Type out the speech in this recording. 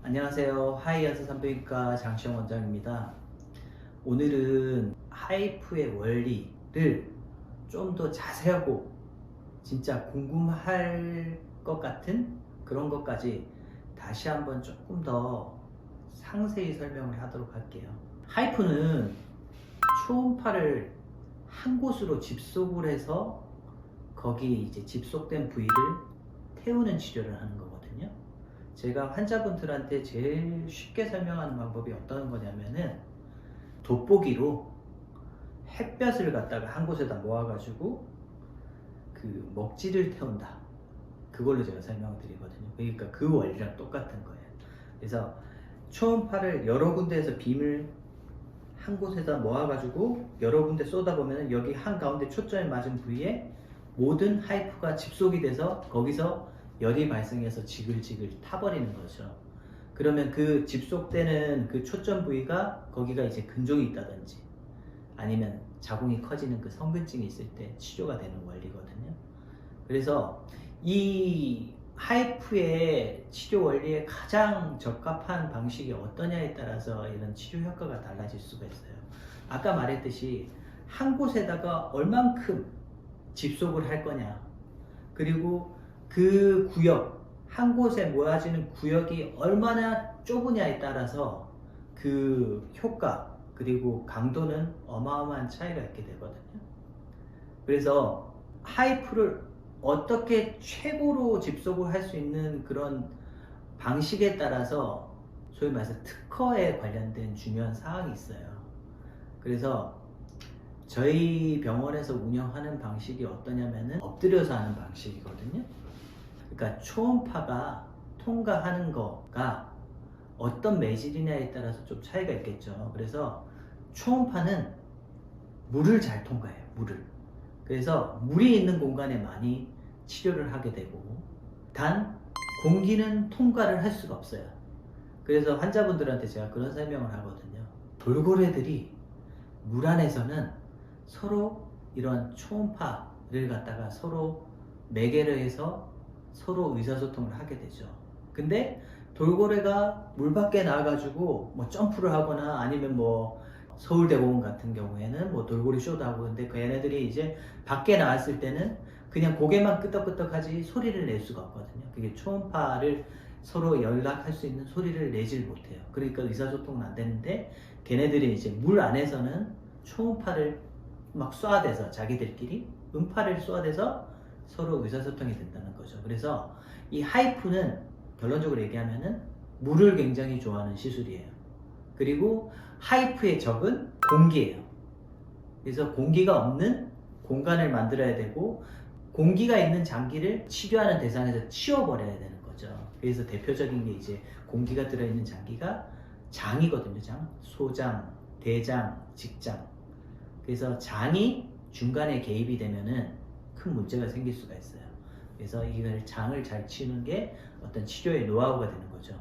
안녕하세요. 하이아스 산부인과 장시영 원장입니다. 오늘은 하이프의 원리를 좀 더 자세하고 진짜 궁금할 것 같은 그런 것까지 다시 한번 조금 더 상세히 설명을 하도록 할게요. 하이프는 초음파를 한 곳으로 집속을 해서 거기 이제 집속된 부위를 태우는 치료를 하는 거거든요. 제가 환자분들한테 제일 쉽게 설명하는 방법이 어떤 거냐면은 돋보기로 햇볕을 갖다가 한 곳에다 모아가지고 그 먹지를 태운다. 그걸로 제가 설명을 드리거든요. 그러니까 그 원리랑 똑같은 거예요. 그래서 초음파를 여러 군데에서 빔을 한 곳에다 모아가지고 여러 군데 쏟아보면 여기 한가운데 초점에 맞은 부위에 모든 하이프가 집속이 돼서 거기서 열이 발생해서 지글지글 타버리는 거죠. 그러면 그 집속되는 그 초점 부위가 거기가 이제 근종이 있다든지 아니면 자궁이 커지는 그 성근증이 있을 때 치료가 되는 원리거든요. 그래서 이 하이프의 치료 원리에 가장 적합한 방식이 어떠냐에 따라서 이런 치료 효과가 달라질 수가 있어요. 아까 말했듯이 한 곳에다가 얼만큼 집속을 할 거냐, 그리고 그 구역, 한 곳에 모아지는 구역이 얼마나 좁으냐에 따라서 그 효과 그리고 강도는 어마어마한 차이가 있게 되거든요. 그래서 하이프를 어떻게 최고로 집속을 할 수 있는 그런 방식에 따라서 소위 말해서 특허에 관련된 중요한 사항이 있어요. 그래서 저희 병원에서 운영하는 방식이 어떠냐면은 엎드려서 하는 방식이거든요. 그러니까 초음파가 통과하는 거가 어떤 매질이냐에 따라서 좀 차이가 있겠죠. 그래서 초음파는 물을 잘 통과해요. 물을. 그래서 물이 있는 공간에 많이 치료를 하게 되고, 단 공기는 통과를 할 수가 없어요. 그래서 환자분들한테 제가 그런 설명을 하거든요. 돌고래들이 물 안에서는 서로 이런 초음파를 갖다가 서로 매개를 해서 서로 의사소통을 하게 되죠. 근데 돌고래가 물 밖에 나와가지고 뭐 점프를 하거나 아니면 뭐 서울대공원 같은 경우에는 뭐 돌고래 쇼도 하고, 근데 그 얘네들이 이제 밖에 나왔을 때는 그냥 고개만 끄덕끄덕하지 소리를 낼 수가 없거든요. 그게 초음파를 서로 연락할 수 있는 소리를 내질 못해요. 그러니까 의사소통은 안 되는데, 걔네들이 이제 물 안에서는 초음파를 막 쏘아대서 자기들끼리 음파를 쏘아대서 서로 의사소통이 된다는 거죠. 그래서 이 하이프는 결론적으로 얘기하면은 물을 굉장히 좋아하는 시술이에요. 그리고 하이프의 적은 공기예요. 그래서 공기가 없는 공간을 만들어야 되고, 공기가 있는 장기를 치료하는 대상에서 치워버려야 되는 거죠. 그래서 대표적인 게 이제 공기가 들어있는 장기가 장이거든요. 장, 소장, 대장, 직장. 그래서 장이 중간에 개입이 되면은 큰 문제가 생길 수가 있어요. 그래서 이걸 장을 잘 치는 게 어떤 치료의 노하우가 되는 거죠.